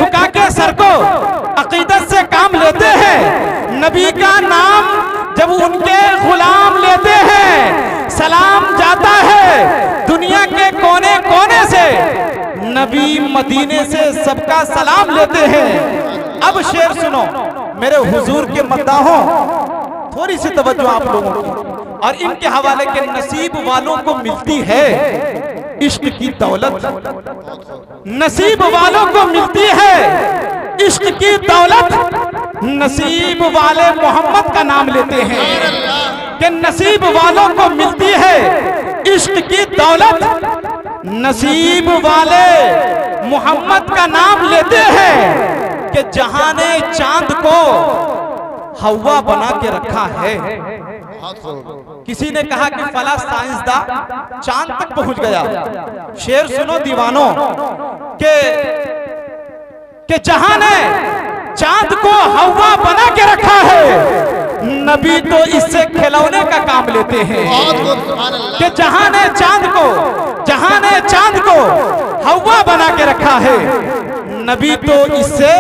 झुका के सर को अकीदत से काम लेते हैं। नबी का नाम जब उनके गुलाम लेते हैं, सलाम जाता है दुनिया के कोने कोने से, नबी मदीने से सबका सलाम लेते हैं। अब शेर सुनो मेरे हुजूर के मद्दाहों, थोड़ी सी तवज्जो आप लोगों की। और इनके हवाले के नसीब वालों को मिलती है इश्क की दौलत, नसीब वालों को मिलती है इश्क की दौलत। नसीब वाले मोहम्मद का नाम लेते हैं कि नसीब वालों को मिलती है इश्क की दौलत। नसीब वाले मोहम्मद का नाम लेते हैं कि जहां ने चांद को हवा बना के रखा है। किसी ने कहा कि फला साइंसदान चांद तक पहुंच गया। शेर सुनो दीवानों के जहां ने चांद को हवा बना के रखा है, नबी तो इससे खिलौने का काम लेते हैं कि जहां ने चांद को हवा बना के रखा है, नबी तो इससे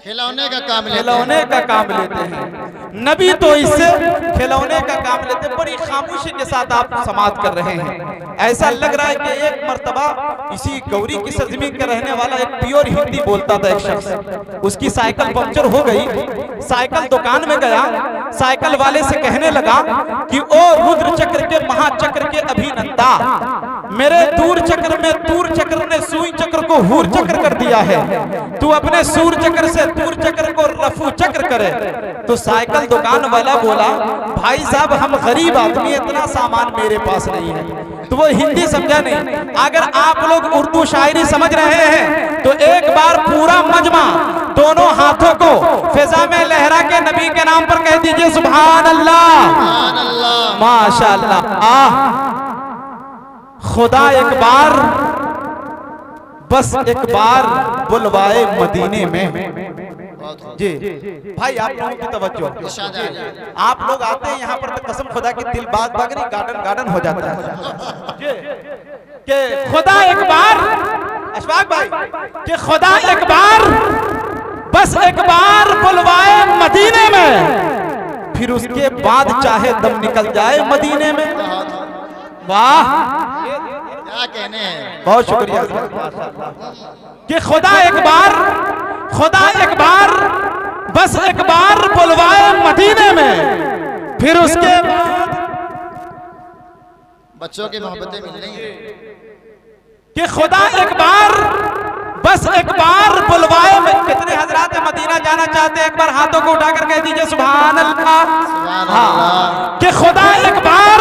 खिलौने का काम लेते हैं। नबी तो इससे खिलौने का काम लेते हैं। बड़ी खामोशी के साथ आप समाप्त कर रहे हैं। ऐसा लग रहा है कि एक मर्तबा इसी गौरी की सरजमीन का रहने वाला एक प्योर हिंदी बोलता था एक शख्स, उसकी साइकिल पंक्चर हो गई। साइकिल दुकान में गया, साइकिल वाले से कहने लगा कि ओ रुद्र चक्र के महाचक्र के अभिनंदा, मेरे दूर चक्र में तूर चक्र ने सुई चक्र को हूर चक्र कर दिया है, तू अपने सूर चक्र से तूर चक्र को रफू चक्र करे। तो साइकिल दुकान वाला बोला, भाई साहब हम गरीब आदमी, इतना सामान मेरे पास नहीं है। तो वो हिंदी समझा नहीं। अगर आप लोग उर्दू शायरी समझ रहे हैं तो एक बार पूरा मजमा दोनों हाथों को फिजा में लहरा के नबी के नाम पर कह दीजिए सुभान अल्लाह, माशाअल्लाह। खुदा एक बार, बस एक बार बुलवाए मदीने में। जी भाई आप लोगों की तवज्जो, आप लोग आते हैं यहाँ पर तो कसम खुदा की दिल बात बागरी गार्डन हो जाता है कि खुदा एक बार, अशफाक भाई, कि खुदा एक बार, बस एक बार बुलवाए मदीने में, फिर उसके बाद चाहे दम निकल जाए मदीने में। वाह क्या कहने हैं, बहुत शुक्रिया कि खुदा एक बार, बस एक बार बुलवाए मदीने में, फिर उसके बाद बच्चों की मोहब्बतें मिल रही हैं कि खुदा एक बार, बस एक बार बुलवाए। कितने हजरात मदीना जाना चाहते हैं, एक बार हाथों को उठाकर कह दीजिए सुभान अल्लाह। हाँ कि खुदा एक बार,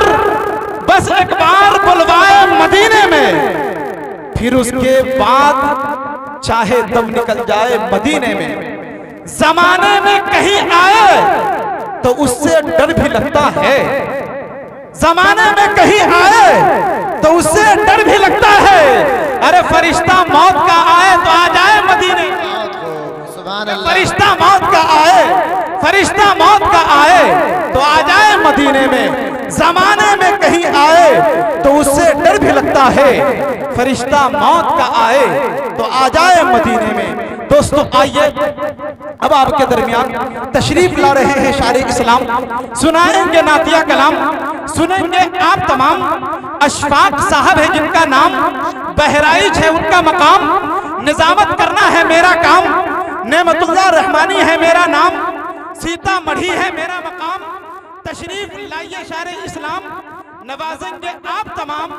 बस एक बार बुलवाए मदीने में, फिर उसके बाद चाहे दम निकल जाए मदीने में। जमाने में कहीं आए तो उससे डर भी लगता है, जमाने में कहीं आए तो उससे डर भी लगता है। अरे फरिश्ता मौत का आए तो आ जाए मदीने, फरिश्ता मौत का आए, फरिश्ता मौत का आए तो आ जाए मदीने में। जमाने में कहीं आए तो उससे डर भी लगता है, फरिश्ता मौत का आए तो आ जाए मदीने में। दोस्तों आइए अब आपके दरमियान तशरीफ ला रहे हैं शायर इस्लाम, सुनाएंगे नातिया कलाम, सुनेंगे आप तमाम। अशफाक साहब है जिनका नाम, बहराइच है उनका मकाम, निजामत करना है मेरा काम, नेमतुल्लाह रहमानी है मेरा नाम, सीतामढ़ी है मेरा मकाम। तशरीफ लाइए शायर इस्लाम, नवाजेंगे आप तमाम।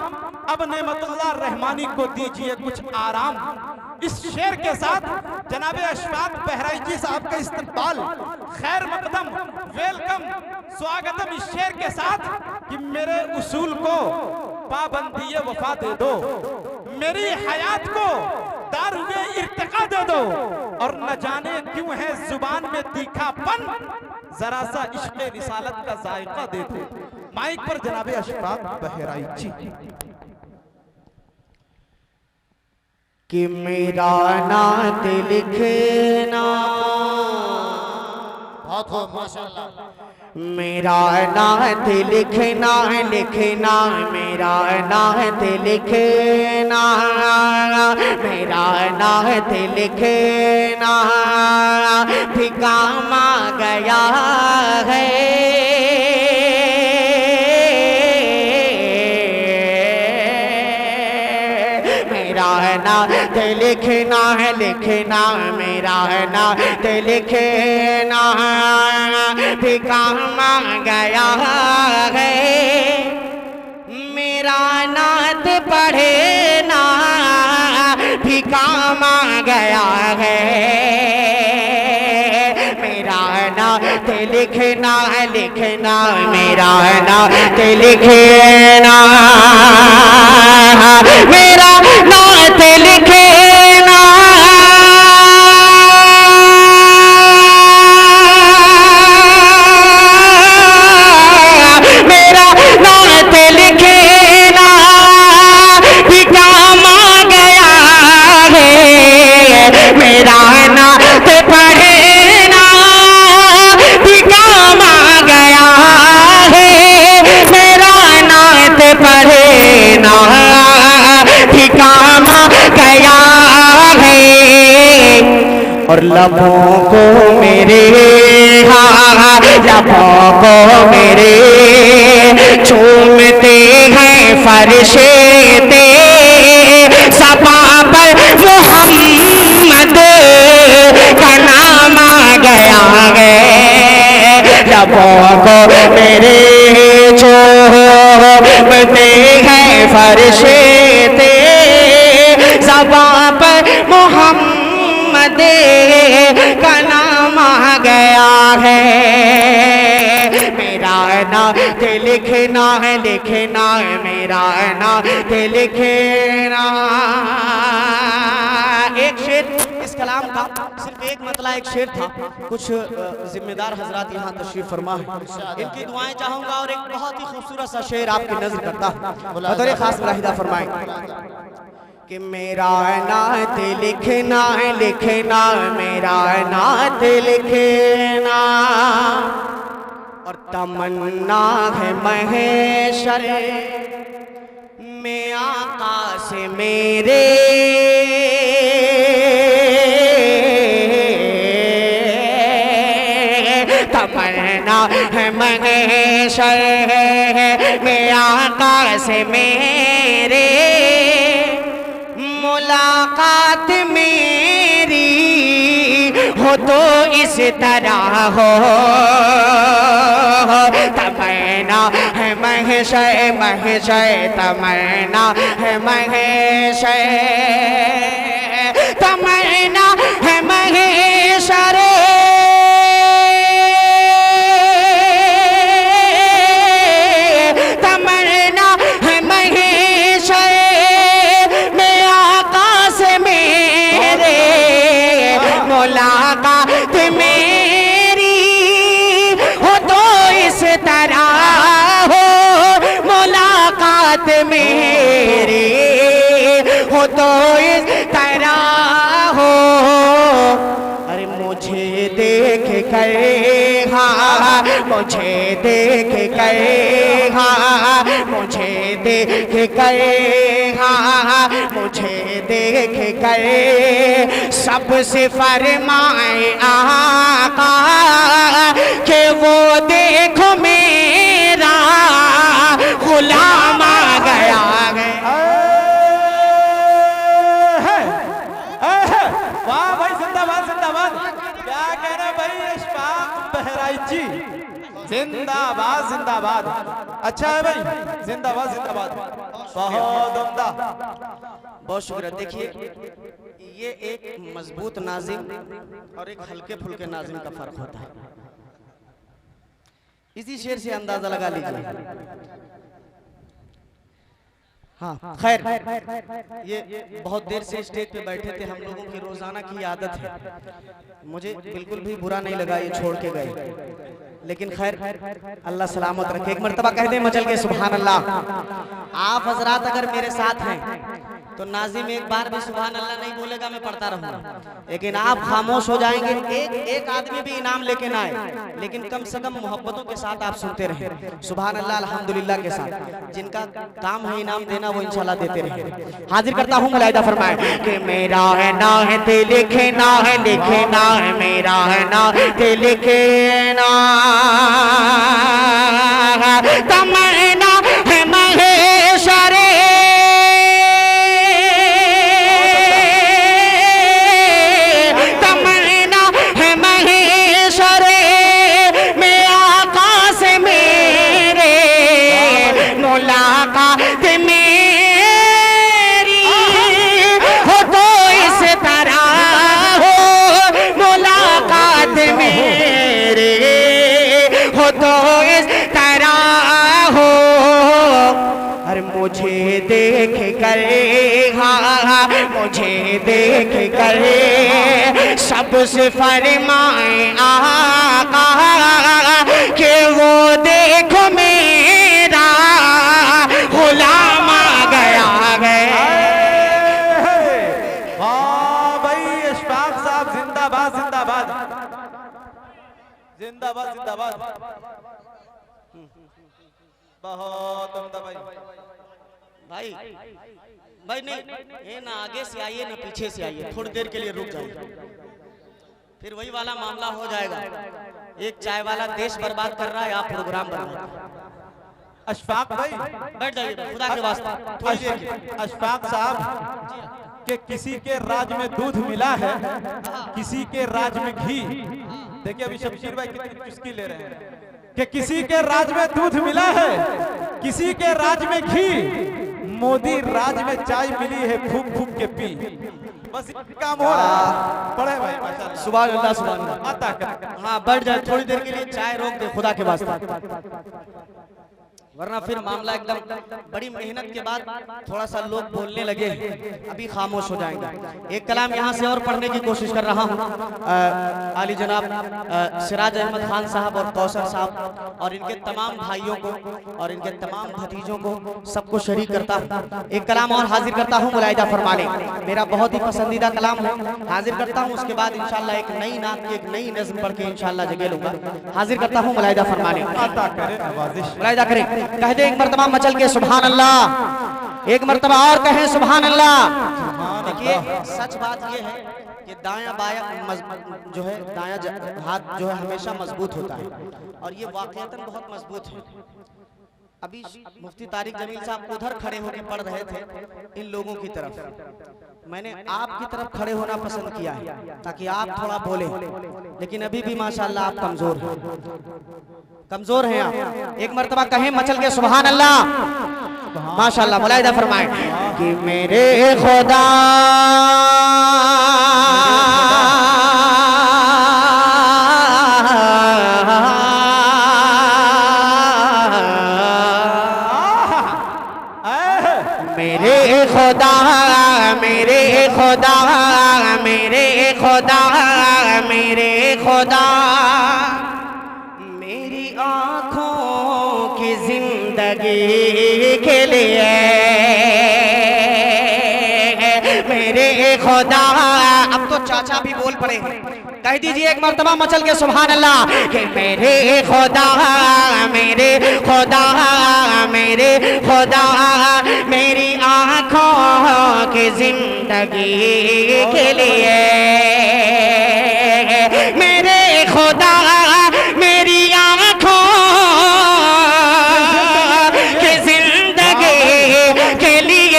अब नेमतुल्लाह रहमानी को दीजिए कुछ आराम। इस शेर के साथ जनाबे अशफाक बहराइची साहब का इस्तकबाल, खैर मकदम, वेलकम, स्वागतम इस शेर के साथ कि मेरे उसूल को पाबंदी वफा दे दो, मेरी हयात को दारुए इर्तिका दे दो, और न जाने क्यों है जुबान में तीखापन, जरा सा इश्क़े रिसालत का जायका दे दो। माइक पर जनाबे अशफाक बहराइची। कि मेरा नात लिखना बहुत खूब माशाअल्लाह, मेरा नात लिखना लिखना, मेरा नात लिखना, मेरा नात लिखना भी काम आ गया है। मेरा नात लिखना है लिखना, मेरा नात लिखना भी काम आ गया है। मेरा नात पढ़ना भी काम आ गया है। मेरा नात लिखना लिखना, मेरा नात लिखना, मेरा नात लिखना, मेरा नात लिखना भी काम आ गया है। मेरा नात पढ़ना भी काम आ गया है। मेरा नात पढ़ना भी काम आ गया है। और लबों को मेरे, हाँ लबों को मेरे चूमते हैं फरिश्ते, सपा पर मोहम्मद का नाम आ गया है। लबों को मेरे चूमते हैं फरिश्ते, सपा पर मोहम्मद का नाम आ गया है। मेरा नात लिखना है लिखना, मेरा नात लिखना। एक शेर इस कलाम का, सिर्फ एक मतला एक शेर था। कुछ जिम्मेदार हजरात यहाँ तशरीफ फरमा है, इनकी दुआएं चाहूंगा और एक बहुत ही खूबसूरत सा शेर आपकी नजर करता बतौर खास मुलाहिदा फरमाएं कि मेरा नात लिखना है लिखना, मेरा नात लिखना। और तमन्ना है महशर में आका से मेरे, तमन्ना है महशर में आका से मेरे, मुलाकात मेरी हो तो इस तरह हो। तमन्ना है महशर महशर, तमन्ना है महशर, तमन्ना है महशर, तमन्ना है महशर में आका से मेरे, मुलाकात मेरी हो तो इस तरह हो, मुलाकात मेरी हो तो इस तरह हो। अरे मुझे देख कर, हाँ मुझे देख कर, हाँ मुझे देख कर, हाँ मुझे देख कर सबसे फरमाए आका कि वो देखो मेरा गुलाम आ गया है। वाह भाई, जिंदाबाद जिंदाबाद। क्या कह रहे भाई इशफाक बहराइच जी, जिंदाबाद जिंदाबाद। अच्छा है भाई, जिंदाबाद जिंदाबाद, बहुत उम्दा, बहुत शुक्रिया। देखिए ये एक मजबूत नाज़िम और एक हल्के फुल्के नाज़िम का फर्क होता है। इसी शेर से अंदाजा लगा लीजिए। हाँ खैर, ये बहुत देर से स्टेज पे बैठे थे, हम लोगों की रोजाना की आदत है, मुझे बिल्कुल भी बुरा नहीं लगा ये छोड़ के गए, लेकिन खैर अल्लाह सलामत रखे। एक मर्तबा कह दे मचल के सुभान अल्लाह। आप हजरात अगर मेरे साथ हैं तो नाजिम एक बार भी सुभान अल्लाह नहीं बोलेगा, मैं पढ़ता रहूंगा। लेकिन आप खामोश हो जाएंगे, एक आदमी भी इनाम लेके ना आए, लेकिन कम से कम मोहब्बतों के साथ आप सुनते रहे सुभान अल्लाह अल्हम्दुलिल्लाह के साथ। जिनका काम है इनाम देना वो इंशाल्लाह देते रहे। हाजिर करता हूँ मुलाहिदा फरमाए कि मेरा है ना है ते लिखे ना है, लिखे ना है, मेरा है ना ते लिखे ना, तमन्ना है महेशरे, तमन्ना है महेशरे में आका से मेरे, मुलाकात मेरी हो तो इस तरह हो, मुलाकात मेरे हो तो इस तरह हो। अरे मुझे देख कर, हाँ मुझे देख कर सबसे फरमाए आका कि वो देखो मेरा गुलाम आ गया है। हाँ भाई अशफाक साहब जिंदाबाद जिंदाबाद जिंदाबाद जिंदाबाद। बहुत उम्दा भाई। भाई भाई नहीं, ये ना आगे से आइए ना पीछे से आइए, थोड़ी देर के लिए रुक जाइए, फिर वही वाला मामला हो जाएगा। एक चाय वाला देश बर्बाद कर रहा है, आप प्रोग्राम बर्बाद। अशफाक भाई बैठ जाइए खुदा के वास्ते थोड़ी देर के। अशफाक साहब के किसी के राज में दूध मिला है, किसी के राज में घी। देखिए अभी शमशीर भाई कितनी चुस्की ले रहे हैं कि किसी के राज में दूध मिला है, किसी के राज में घी, मोदी राज में चाय मिली है फूक फूक के पी। बस काम हो रहा है। पढ़े भाई माशाल्लाह सुभान अल्लाह सुभान अल्लाह। आता कर। हाँ बैठ जाए थोड़ी देर के लिए, चाय रोक दे खुदा के वास्ते, वरना फिर मामला एकदम बड़ी मेहनत के बाद थोड़ा सा लोग बोलने लगे, अभी खामोश हो जाएंगे। एक कलाम यहाँ से और पढ़ने की कोशिश कर रहा हूँ। आली जनाब सिराज अहमद खान साहब और कौसर साहब और इनके तमाम भाइयों को और इनके तमाम भतीजों को सबको शरीक करता हूँ। एक कलाम और हाजिर करता हूँ, मुलाहिदा फरमाने। मेरा बहुत ही पसंदीदा कलाम है, हाजिर करता हूँ। उसके बाद इंशाल्लाह एक नई नात की एक नई नज़्म पढ़ के इंशाल्लाह जगह लूंगा। हाजिर करता हूँ, मुलाहिदा फरमाने। मुलाहिदा करें, कह दे एक मर्तबा मचल के सुभान अल्लाह, एक मर्तबा और कहें सुभान अल्लाह। देखिए सच बात ये है कि दायां बायां जो है, दायां हाथ जो है हमेशा मजबूत होता है, और ये वाकईतन बहुत मजबूत है। अभी मुफ्ती तारिक जमील साहब उधर खड़े होकर पढ़ रहे थे इन लोगों की तरफ, मैंने आपकी तरफ खड़े होना पसंद किया है ताकि आप थोड़ा बोले, लेकिन अभी भी माशाल्लाह आप कमजोर हैं, कमजोर हैं आप। एक मर्तबा कहें मचल के सुभान अल्लाह, माशाल्लाह। मुलाहिदा फरमाएं कि मेरे खुदा मेरे खुदा मेरे खुदा मेरे खुदा मेरे खुदा मेरी आँखों की जिंदगी के लिए मेरे खुदा। अब तो चाचा भी बोल पड़े, कह दीजिए एक मर्तबा मचल के सुभान अल्लाह कि मेरे खुदा मेरे खुदा मेरे खुदा मेरी आँखों की जिंदगी के लिए मेरे खुदा मेरी आँखों की जिंदगी के लिए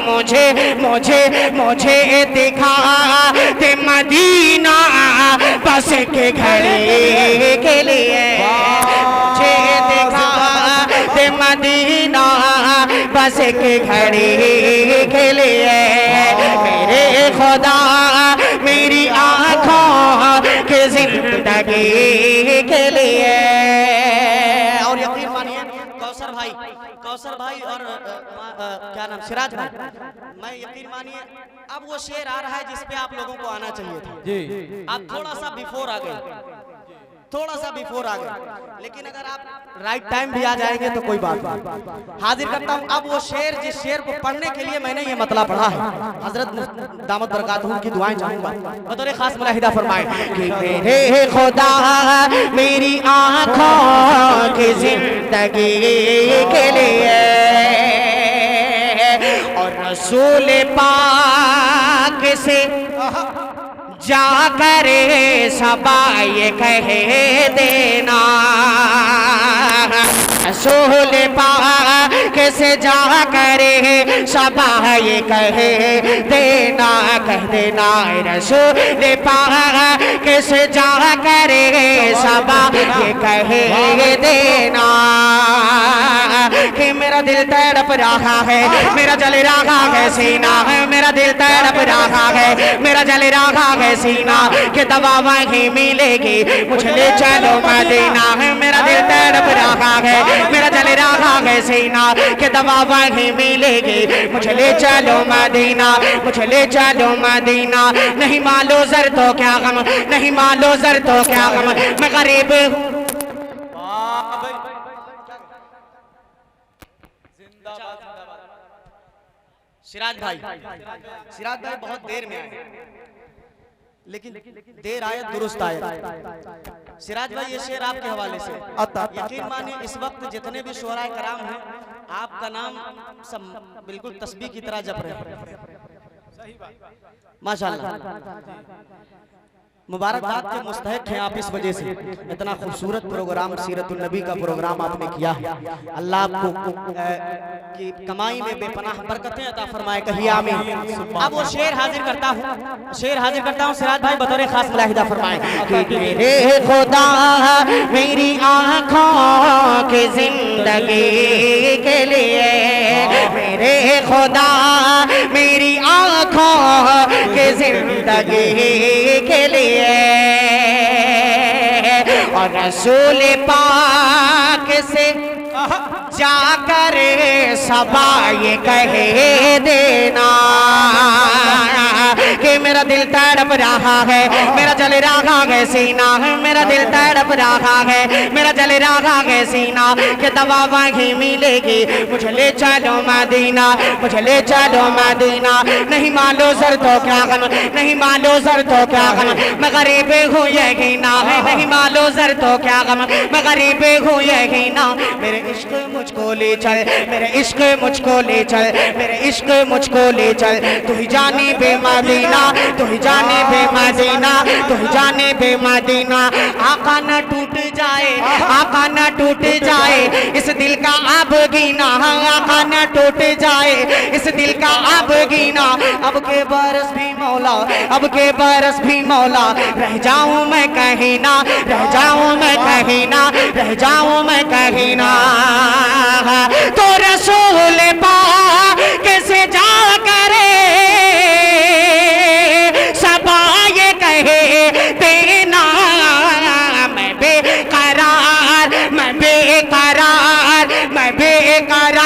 मुझे मुझे मुझे दिखा दे मदीना बस के घड़ी के लिए, मुझे दिखा दे मदीना बस के घड़ी के लिए मेरे खुदा मेरी आँखों के जिंदगी के लिए। और यकीन मानिए कौसर भाई और क्या नाम सिराज भाई, मैं यकीन मानिए अब वो शेर आ रहा है जिस पे आप लोगों को आना चाहिए था जी। आप थोड़ा सा बिफोर आ गए। थोड़ा सा बिफोर आ गए, लेकिन अगर आप राइट टाइम भी आ जाएंगे तो कोई बात नहीं। हाजिर करता हूँ अब वो शेर, जिस शेर को पढ़ने के लिए मैंने ये मतला पढ़ा है। हजरत दामद बरकातहू की दुआएं चाहूंगा, बतौर खास मुलाहिदा फरमाए कि मेरे खुदा मेरी आँखों की जिंदगी के लिए और रसूल पाक से जा करे सबा ये कह देना, रसूल पाक से जा करे सबा ये कह देना, कह देना रसूल पाक से जा करे सबा ये कह देना कि मेरा दिल तड़प रहा है, मेरा जल रहा है सीना, मेरा दिल तड़प रहा है, मेरा जल रहा है सीना कि दवा वहीं मिलेगी, मुझे ले चलो मदीना। मेरा दिल तड़प रहा है, मेरा जल रहा है सीना कि दवा वहीं मिलेगी, मुझे ले चलो मदीना, मुझे ले चलो मदीना। नहीं मालो जर तो क्या गम, नहीं मालो जर तो क्या गम, मैं गरीब हूँ। सिराज भाई बहुत देर में आए, लेकिन देर आए दुरुस्त आए। सिराज भाई ये शेर आपके हवाले से, यकीन मानिए इस वक्त जितने भी शुअरा कराम हैं आपका नाम सब बिल्कुल तस्बीह की तरह जप रहे हैं माशाअल्लाह। मुबारकबाद के मुस्तहिक हैं आप, इस वजह से इतना खूबसूरत प्रोग्राम सीरतुल नबी का प्रोग्राम आपने किया है। अल्लाह आपको की कमाई में बेपनाह बरकतें अता फरमाए, कहिए आमीन। अब वो शेर हाजिर करता हूँ, शेर हाजिर करता हूँ। सिराज भाई बतौर खास मुलाहिदा फरमाए कि मेरे खुदा मेरी आँखों की जिंदगी के लिए, मेरे खुदा मेरी आँखों की जिंदगी के लिए और रसूल पाक से जाकर सबा ये कह देना कि मेरा दिल तड़प रहा है, मेरा जल रहा है सीना, मेरा दिल तड़प रहा है, मेरा जल रहा है सीना कि दवा वहीं मिलेगी, मुझे ले चलो मदीना, मुझे ले चलो मदीना। नहीं मालो सर तो क्या गम, नहीं मालो सर तो क्या गम, मैं गरीब हूँ यकीना, नहीं मालो सर तो क्या गम, मैं गरीब हूँ यकीना। मेरे इश्क मुझको ले चल, मेरे इश्क मुझको ले चल, मेरे इश्क मुझको ले चल, तू ही जाने बे मदीना, तू ही जाने बे मदीना, तू ही जाने बे मदीना। आका न टूट जाए, आका न टूट जाए इस दिल का अब गीना, आका न टूट जाए इस दिल का अब गीना। अब के बरस भी मौला, अब के बरस भी मौला, रह जाऊं मैं कहीं ना, रह जाऊं मैं कहीं ना, रह जाऊं मैं कहीं ना। तो रसूल पाक से जा करे सबा ये कहे देना, मैं बेकरार, मैं बेकरार, मैं बेकरार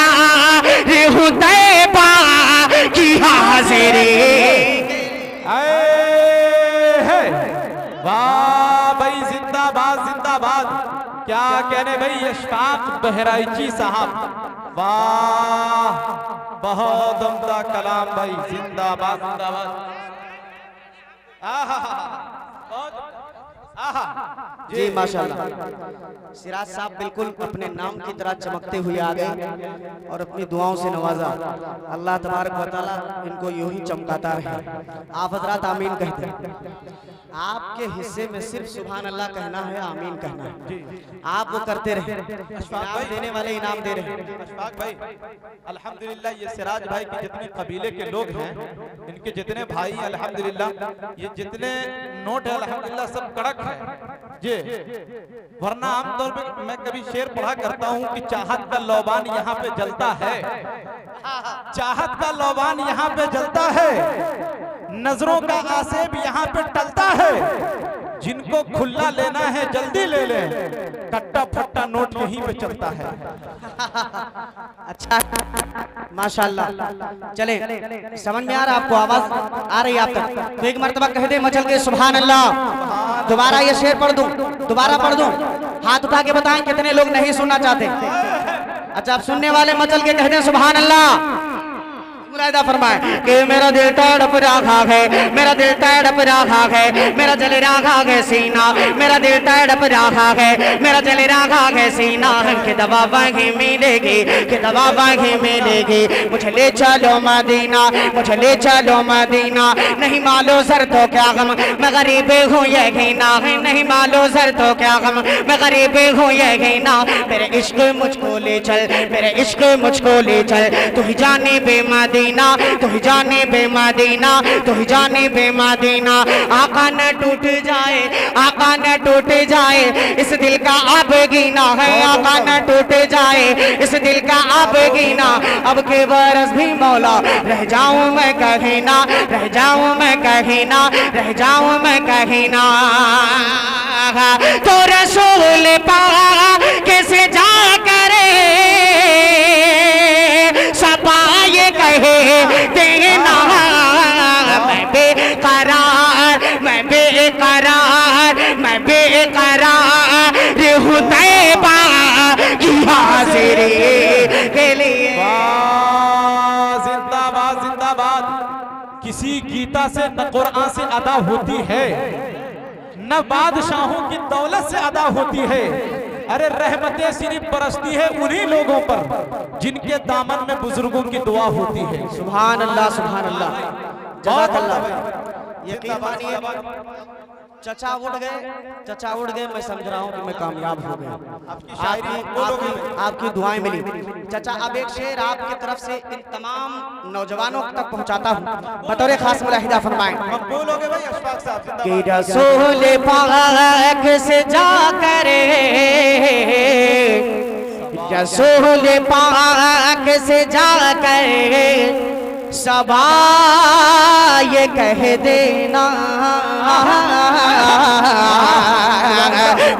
हूँ तैबा की हाज़िरी। वाह भाई, जिंदाबाद जिंदाबाद, क्या कहने भाई अशफाक बहराइची साहब, वाह बहुत उम्दा कलाम भाई, जिंदाबाद जिंदाबाद। जी माशाल्लाह, सिराज साहब बिल्कुल अपने नाम की तरह चमकते हुए आ गए और अपनी दुआओं से नवाजा। अल्लाह तबारक व तआला इनको यूं ही चमकाता रहे। आप हजरात आमीन कहते हैं। आपके हिस्से में सिर्फ सुभान अल्लाह कहना है, आमीन कहना है, आप वो करते रहे। इनाम देने वाले इनाम दे रहे हैं। अशफाक भाई अल्हम्दुलिल्लाह, ये सिराज भाई के जितने कबीले के लोग हैं, इनके जितने भाई अल्हम्दुलिल्लाह, ये जितने नोट है अल्हम्दुलिल्लाह सब कड़क है जी। वरना आमतौर पे मैं कभी शेर पढ़ा करता हूँ कि चाहत का लौबान यहाँ पे जलता है, चाहत का लौबान यहाँ पे जलता है, नजरों का आसेब यहाँ पे टलता है। जिनको खुला लेना है जल्दी ले ले, कट्टा फट्टा नोट यहीं पे चलता है। अच्छा माशाल्लाह, चले समझ में आ रहा आपको, आवाज आ रही है आप तक? तो एक मर्तबा कह दे मचल के सुभान अल्लाह। दोबारा ये शेर पढ़ दूं। दोबारा पढ़ दूं? हाथ उठा के बताएं कितने लोग नहीं सुनना चाहते। अच्छा, आप सुनने वाले मचल के कहते हैं सुभान अल्लाह। मुरादा फरमाए कि मेरा दिल तड़प रहा है, मेरा दिल तड़प रहा है, मेरा जल रहा है सीना, मेरा दिल तड़प रहा है, मेरा जल रहा है सीना। कि दवा वहीं मिलेगी, कि दवा वहीं मिलेगी। मुझे ले चलो मदीना, मुझे ले चलो मदीना। नहीं मालो सर तो क्या गम, मैं गरीब हूँ ये घीना है। नहीं मालो सर तो क्या गम, मैं गरीब हूँ ये घीना। मेरे इश्क मुझको ले चल, मेरे इश्क मुझको ले चल। तू ही जाने बेमदीना, तू ही जाने बेमदीना, तू ही जाने बेमदीना। आका न टूट जाए, आका न टूट जाए, इस दिल का अब गीना है। आका न टूट जाए, इस दिल का अब गीना। अब के बरस भी मौला रह जाऊं मैं कहीं ना, रह जाऊं मैं कहीं ना, रह जाऊं मैं कहीं ना। तो रसूल पाक कैसे जा करे सपा ये कहे देना। मैं बेकरार, मैं बेकरार, मैं बेकरार हूँ तैबा की हाजिरी के लिए। जिंदाबाद जिंदाबाद। किसी गीता से न कुरान से अदा होती है, न बादशाहों की दौलत से अदा होती है। अरे रहमतें सिर्फ बरसती है उन्हीं लोगों पर जिनके दामन में बुजुर्गों की दुआ होती है। सुभान अल्लाह, सुभान अल्लाह, जज़ाकल्लाह। यकीन मानिए चचा उड़ गए, चचा उड़ गए, मैं समझ रहा हूँ कि मैं कामयाब हो गया। आपकी दुआएं मिली। चचा, अब एक शेर आपकी तरफ से इन तमाम नौजवानों तक पहुँचाता हूँ, बतौर खास मुलाहिदा फरमाएं। बोलोगे भाई अशफाक साहब? कि रसूल पाक से जा करे, रसूल पाक से जा करे सबा ये कह देना।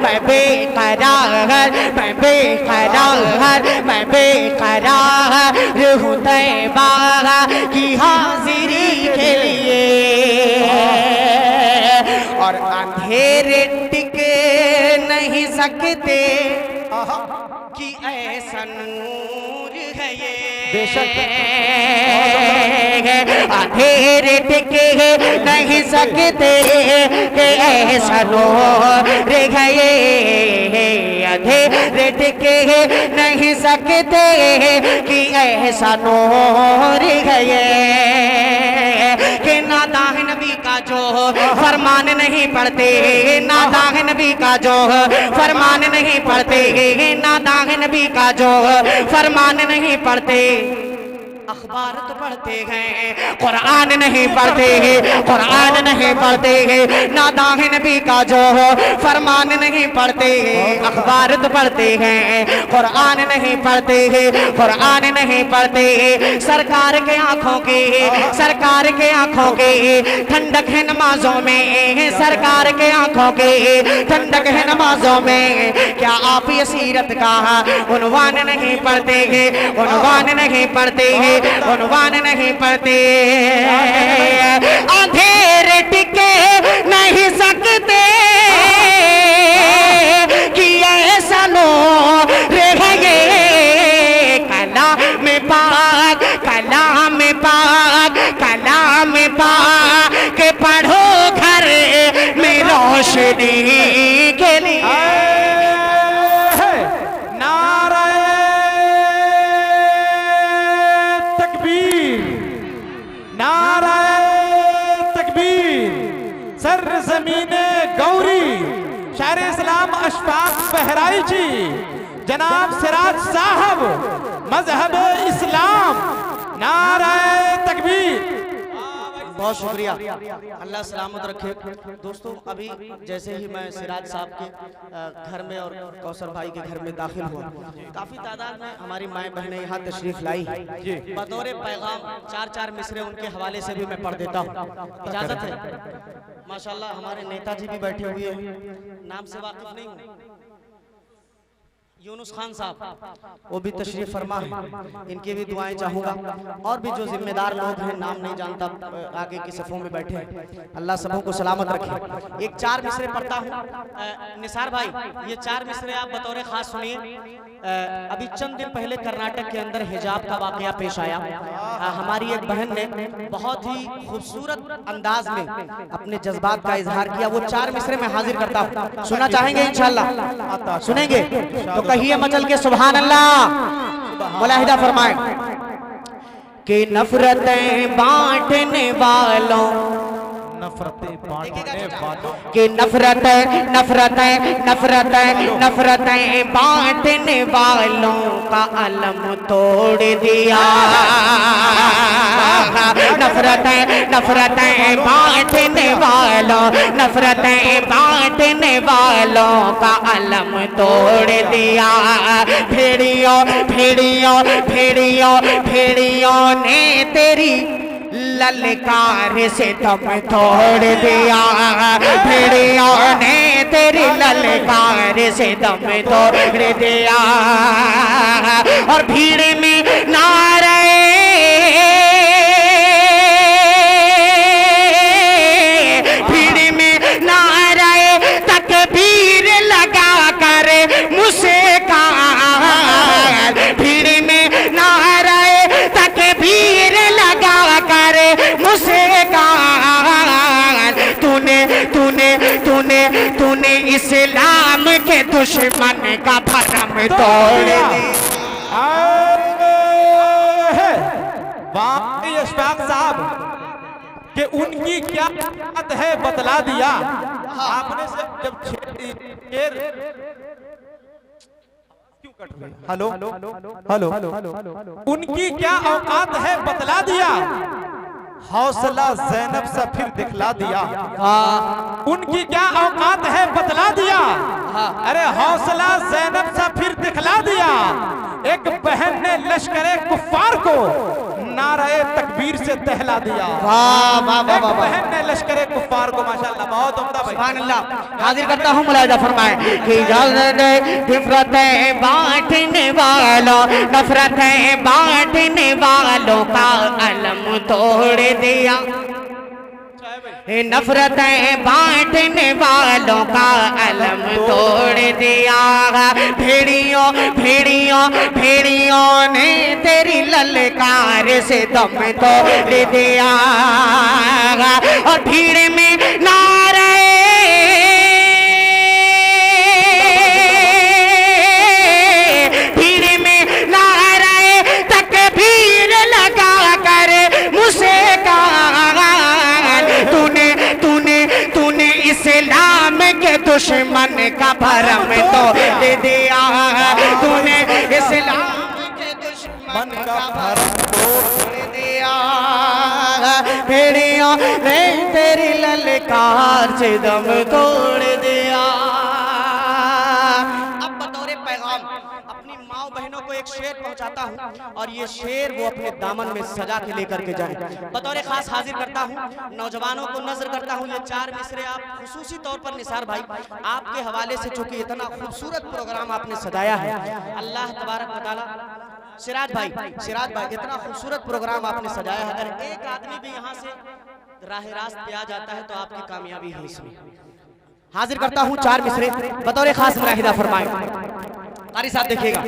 मैं बेकरार, मैं बेकरार, मैं बेकरार हूँ तैबा की हाजिरी के लिए। और अंधेरे टिके नहीं सकते कि ऐसा नूर है ये। बेशक अंधेरे टिके नहीं सकते कि ऐसा नूर है ये। अंधेरे टिके नहीं सकते कि ऐसा नूर है ये। कि नादाह नबी का जो फरमान नहीं पढ़ते, नादाह नबी का जो फरमान नहीं पढ़ते, नादाह नबी का जो फरमान नहीं पढ़ते। अखबार तो पढ़ते हैं, कुरान नहीं पढ़ते हैं, कुरान नहीं पढ़ते हैं। नादाह नबी का जो फरमान नहीं पढ़ते हैं। अखबार तो पढ़ते हैं, कुरान नहीं पढ़ते हैं, कुरान नहीं पढ़ते हैं। सरकार के आंखों के, सरकार के आंखों के ठंडक है नमाजों में, सरकार के आंखों के ठंडक है नमाजों में। क्या आप ये सीरत का उन्वान नहीं पढ़ते हैं, उन्वान नहीं पढ़ते हैं, उन्वान नहीं पढ़ते। अंधेरे टिके नहीं सकते कि ऐसा नूर है ये। कलाम पाक, कलाम पाक, कलाम पाक पढ़ो घर में रोशनी के लिए। सरजमीने गौरी शायर इस्लाम अशफाक बहराई जी, जनाब सिराज साहब, मजहब इस्लाम, नाराए तकबीर। बहुत शुक्रिया, अल्लाह सलामत रखे। दोस्तों, अभी जैसे ही मैं सिराज साहब के घर में और कौसर भाई के घर में दाखिल हुआ, काफ़ी तादाद में हमारी माएँ बहनें यहाँ तशरीफ लाई। बतौर पैगाम 4-4 मिसरे उनके हवाले से भी मैं पढ़ देता हूँ, इजाज़त है? माशाल्लाह हमारे नेताजी भी बैठे हुए हैं, नाम से वाकिफ नहीं हूँ। यूनुस खान साहब वो भी तशरीफ फरमा है, इनकी भी दुआएं चाहूँगा। और भी जो जिम्मेदार लोग हैं, नाम नहीं जानता, आगे की सफ़ों में बैठे हैं, अल्लाह सबों को सलामत रखे। एक 4 मिसरे पढ़ता हूँ। निसार भाई, ये 4 मिसरे आप बतौर ख़ास सुनिए। अभी चंद दिन पहले कर्नाटक के अंदर हिजाब का वाक़या पेश आया। हमारी एक बहन ने बहुत ही खूबसूरत अंदाज में अपने जज्बात का इजहार किया। वो 4 मिसरे में हाजिर करता हूँ, सुनना चाहेंगे इंशाअल्लाह? सुनेंगे तो कहिए मचल के सुभान अल्लाह। मुलाहिदा फरमाए कि नफरतें बांटने वालों, नफरतें बांटने वालों कि नफरतें नफरतें नफरतें नफरतें बांटने वालों का अलम तोड़ दिया। नफरतें नफरतें बांटने वालों, नफरतें बांटने वालों का अलम तोड़ दिया। भेड़ियों भेड़ियों भेड़ियों भेड़ियों ने तेरी ललकार से दम तोड़ दिया। भेड़ियों ने तेरी ललकार से दम तोड़ दिया। और भीड़ में नारे तूने इस्लाम के दुश्मन का भरम तोड़ दिया। वाकई अशफाक साहब कि उनकी क्या बात है बतला दिया आपने। से जब शेर क्यों कट गई? हेलो हेलो हेलो, उनकी क्या औकात है बतला दिया। हौसला ज़ैनब सा फिर दिखला दिया। उनकी क्या औकात है बतला दिया। अरे हौसला ज़ैनब सा फिर दिखला दिया। एक बहन ने लश्करे कुफ्फार को नारे तकबीर से दहला दिया। एक बहन ने लश्करे कुफ्फार को, माशाअल्लाह, बहुत उम्दा भाई। सुभान अल्लाह। हाजिर करता हूँ, मुलाहिदा फरमाए कि नफरतें बांटने वालों, नफरतें बांटने वालों का अलम तोड़ दिया। नफरतें बांटने वालों का अलम तोड़ दिया। भेड़ियों भेड़ियों भेड़ियों ने तेरी ललकार से दम तोड़ दिया। और भीड़ में नारे इस्लाम के दुश्मन का भरम तोड़ दिया। तूने इस्लाम के दुश्मन का भरम तोड़ दिया। भेड़ियों ने तेरी ललकार से दम तोड़ दिया। अब बतौर पैगाम अपनी माँ बहनों को एक शेर पहुंचाता हूँ, और ये शेर वो अपने दामन में सजा के लेकर के जाए। बतौर खास हाजिर करता हूँ, नौजवानों को नजर करता हूँ। ये 4 मिसरे आप खुसूसी तौर पर निसार भाई आपके हवाले से, चूंकि इतना खूबसूरत प्रोग्राम आपने सजाया है, अल्लाह तबारक व तआला। सिराज भाई इतना खूबसूरत प्रोग्राम आपने सजाया है, अगर एक आदमी भी यहाँ से राह रास्त पे आ जाता है तो आपकी कामयाबी है इसमें। हाजिर करता हूँ 4 मिसरे बतौर खास मुलाहिदा फरमाए। कारी साहब देखिएगा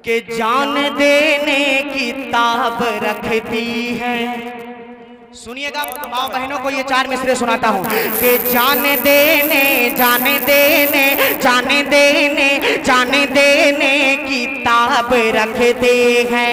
कि जान देने की ताब रखती है। सुनिएगा माँ बहनों को ये 4 मिसरे सुनाता हूँ कि जान देने जाने देने जाने देने जाने देने की ताब रखते हैं।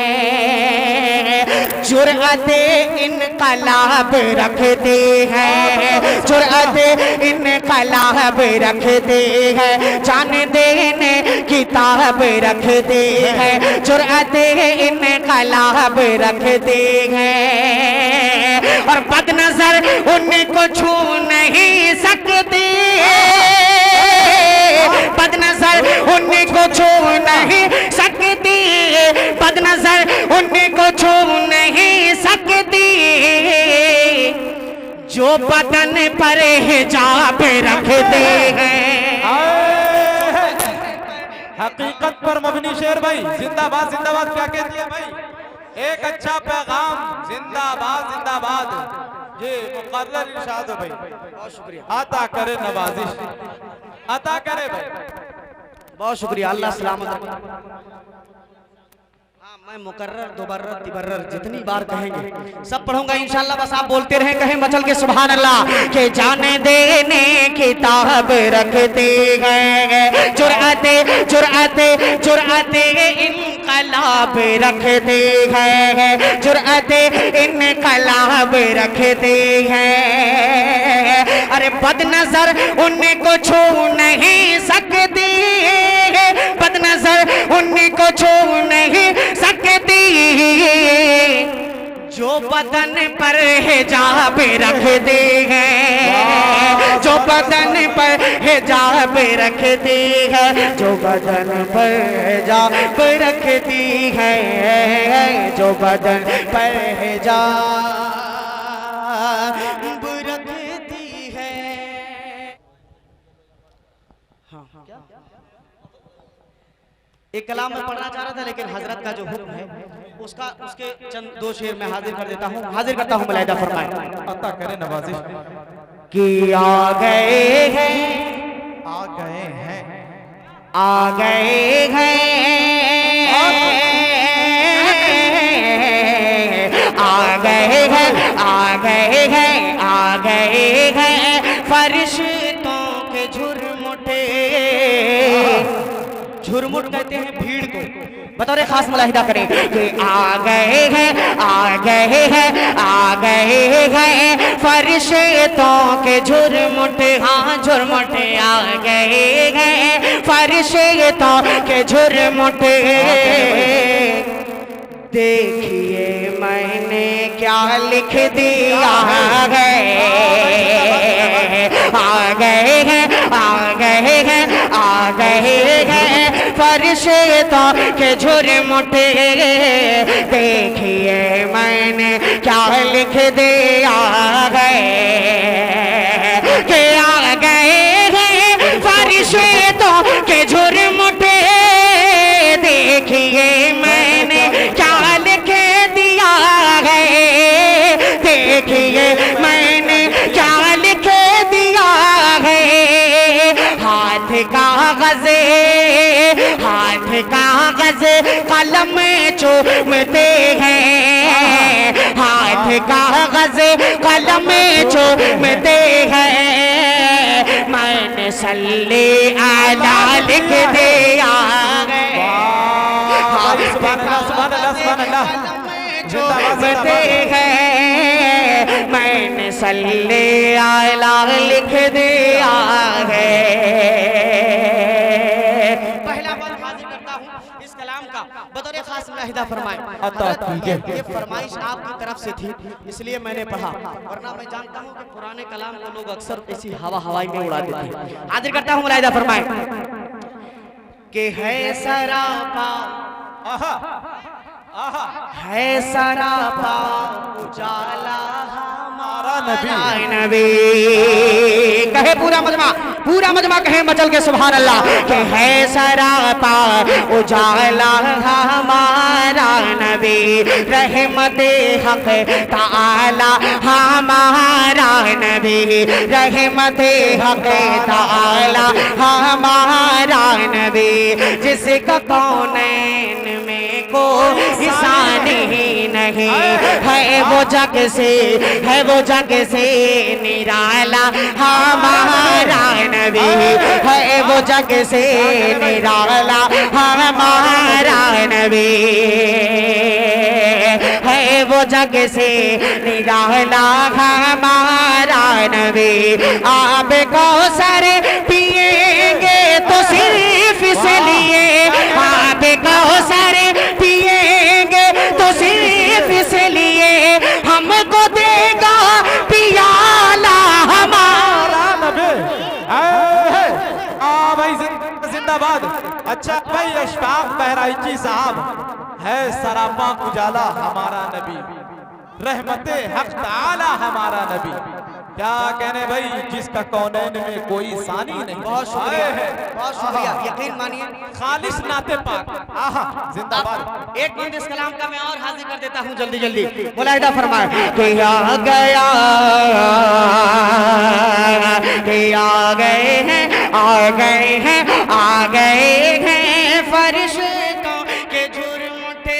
जुर्अते इनकलाब रखते हैं। जुर्अते इनकलाब रखते हैं। जान देने की ताब रखते हैं। जुर्अते इनकलाब रखते हैं। और बदनजर उनको छू नहीं सकती। बदनजर उनको छू नहीं सकती। बदनजर उनको छू नहीं सकती। जो बदन पर हिजाब रखते हैं। हकीकत पर मबनी शेर भाई, जिंदाबाद जिंदाबाद क्या कहती है भाई, एक अच्छा पैगाम, जिंदाबाद जिंदाबाद। ये मुकर्रर इरशाद हो भाई, बहुत शुक्रिया, अता करे नवाजिश, अता करे भाई। बहुत शुक्रिया, अल्लाह सलामत रखे। हाँ, मैं मुकर्रर दुबर्रर तिबर्रर जितनी बार कहेंगे सब पढ़ूंगा इंशाल्लाह, बस आप बोलते रहें, कहें मचल के सुभान अल्लाह। के जाने देने किताब रखते हैं, जुर्अते जुर्अते जुर्अते इनकलाब रखते हैं, जुर्अते इनकलाब रखते हैं। अरे बदनजर उनको छू नहीं सकती, बदनजर उनको छू नहीं सकती, जो बदन पर हिजाब रखते हैं, जो बदन पर हिजाब रखती है, जो बदन पर हिजाब रखती है, जो बदन पर हिजाब रखती है। हाँ हाँ, एक कलाम में पढ़ना चाह रहा था लेकिन हजरत का जो हुक्म है उसका उसके चंद दो शेर में हाजिर कर देता हूँ, हाजिर करता हूँ। मुलाहिदा फरमाए, अता करे नवाजिश। कि आ गए हैं, आ गए हैं, आ गए हैं, आ गए हैं, आ गए हैं, आ गए हैं फरिश्तों के झुरमुटे। झुरमुट कहते हैं भीड़ को, बतौर खास मुलाहिदा करें कि आ गए हैं, आ गए हैं, आ गए हैं फरिश्तों के झुरमुट। हाँ झुरमुट आ गए हैं फरिश्तों के झुरमुट। देखिए मैंने क्या लिख दिया है, आ गए हैं, आ गए हैं, आ गए हैं फरिश्तों के झुरमुट। देखिए मैंने क्या लिख दिया है, कि आ गए हैं फरिश्तों के झुरमुट। देखिए मैंने क्या लिख दिया है, देखिए मैंने क्या लिख दिया है। हाथ कागज़े, हाथ कागज़े कलम चूमते हैं, हाथ कागज़े कलम चूमते हैं। मैंने सल्ले आला लिख दिया है। चूमते हैं, मैंने सल्ले आला लिख दिया है। पहला बार हाजिर करता हूँ इस कलाम का, बतौर खास मुलाहिदा फरमाए। ये फरमाइश आपकी तरफ से थी इसलिए मैंने पढ़ा, वरना मैं जानता हूँ कि पुराने कलाम को लोग अक्सर ऐसी हवा हवाई में उड़ा देते हैं। हाजिर करता हूँ, मुलाहिदा फरमाए कि है सरापा, है सरापा उजाला हमारा नबी। कहे पूरा मजमा कहे मचल के सुभान अल्लाह। कि है सरापा उजाला हमारा नबी, रहमते हक ताला हमारा नबी, रहमते हक ताला हमारा नबी। जिसका कौनैन में को इंसान ही नहीं है, वो जग से है, वो जग से निराला हमारा नबी है, वो जग से निराला हमारा नबी है, वो जग से निराला हमारा नबी। आप कौसर पिएंगे तो सिर्फ इसलिए, आप कौसर पिएंगे तो सिर्फ इसलिए, हमको देगा पियाला हमारा नबी। भाई जिंदाबाद। अच्छा भाई अशफाक बहराइची साहब, है सरापा उजाला हमारा नबी, रहमते हक ताला हमारा नबी। क्या कहने भाई, जिसका कौनैन में कोई सानी नहीं। बहुत शुक्रिया, बहुत शुक्रिया। यकीन मानिए खालिस नाते पाक, आहा जिंदाबाद। एक मिनट इस कलाम का मैं और हाजिर कर देता हूँ जल्दी जल्दी। मुलाहिदा फरमाए कि आ गया, कि आ गए हैं, आ गए हैं, आ गए हैं फरिश्तों के झुरमुटे।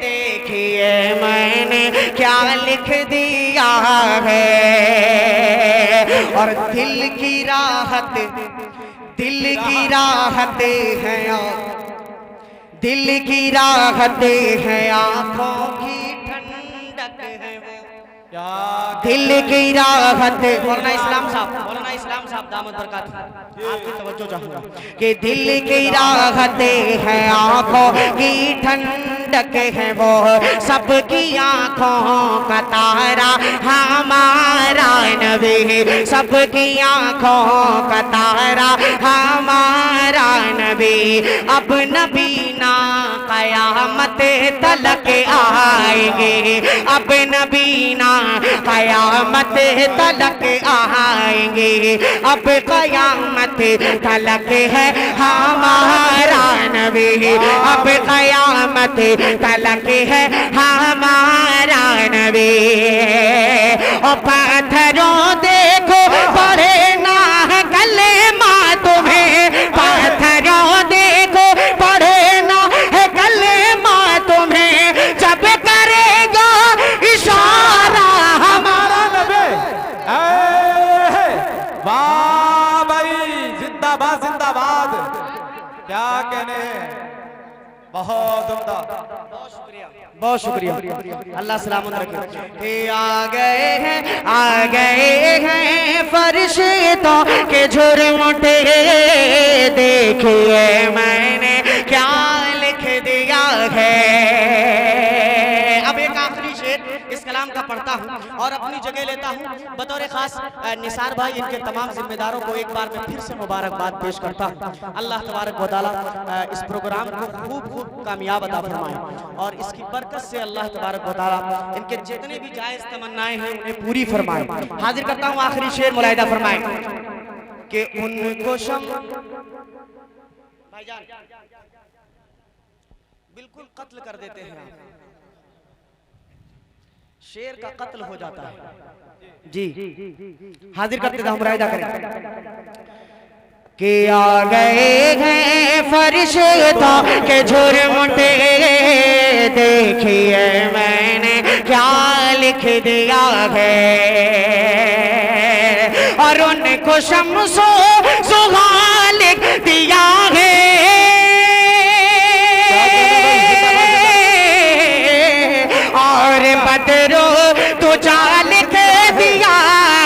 देखिए मैंने क्या लिख दिया है, और दिल की राहत, दिल की राहत है, दिल की राहत है, आंखों की ठंडक है, क्या दिल की राहत। मौलाना इस्लाम साहब, मौलाना इस्लाम साहब दामद बरकत, आपकी तवज्जो चाहूंगा कि दिल की राहत है, आंखों की ठंडक है, वो सबकी आंखों का तारा हमारा नबी, सबकी आंखों का तारा हमारा नबी। अब नबी ना कयामत तलक आएंगे, अब नबी ना कयामत तलक आएंगे, अब कयामत तलक है हमारा नबी, अब कयामत तलक है हमारा नबी। और पत्थरों देखो पढ़े ना गले माँ तुम्हें, पत्थरों देखो पढ़े ना है गले माँ तुम्हें, जब करेगा इशारा हमारा नबी। वाह भाई, जिंदाबाद जिंदाबाद। क्या कहने हैं, बहुत उम्दा। बहुत शुक्रिया, अल्लाह सलामत रखे। कि आ गए हैं, आ गए हैं फरिश्तों के झुरमुटे। देखिए मैंने क्या लिख दिया है। अब एक आखिरी शेर इस कलाम का पढ़ता हूँ और अपनी जगह लेता हूँ। बतौर खास निसार भाई, इनके तमाम जिम्मेदारों को एक बार में फिर से मुबारकबाद पेश करता हूँ। अल्लाह तबारक व तआला इस प्रोग्राम को खूब खूब कामयाब अता फरमाए, और इसकी बरकत से अल्लाह तबारक व तआला इनके जितने भी जायज तमन्नाएं हैं उन्हें पूरी फरमाए। हाजिर करता हूँ आखिरी शेर, मुलाहिदा फरमाए कि उनको भाईजान बिल्कुल कत्ल कर देते हैं आप, शेर का कत्ल हो जाता है जी। हाजिर करते थे, हम मुलाहिदा करें कि आ गए हैं फरिश्तों के झुरमुटे। देखिए मैंने क्या लिख दिया है, और उनको शम्सो सुहा लिख दिया है, और बदरो तुझा लिख दिया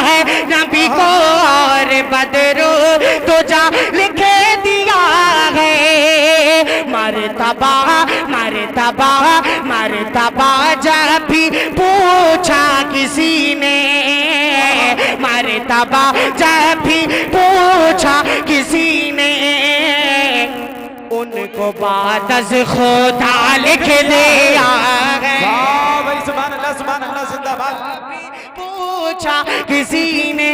है नबी को, और बदरो तुझा लिख दिया है। मरतबा मरतबा मरतबा जब भी पूछा किसी ने, मरतबा जब भी पूछा किसी ने, उनको बाद खुदा लिख दिया है। भाई सुभान अल्लाह, सुभान अल्लाह, जिंदाबाद। पूछा किसी ने,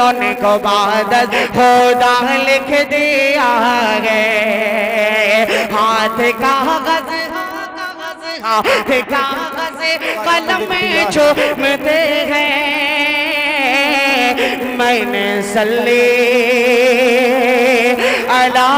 उनको बाद खुदा लिख दिया है। हाथ कागज, हाथ कागज कलम में चूमते हैं। मैंने सल्ले अला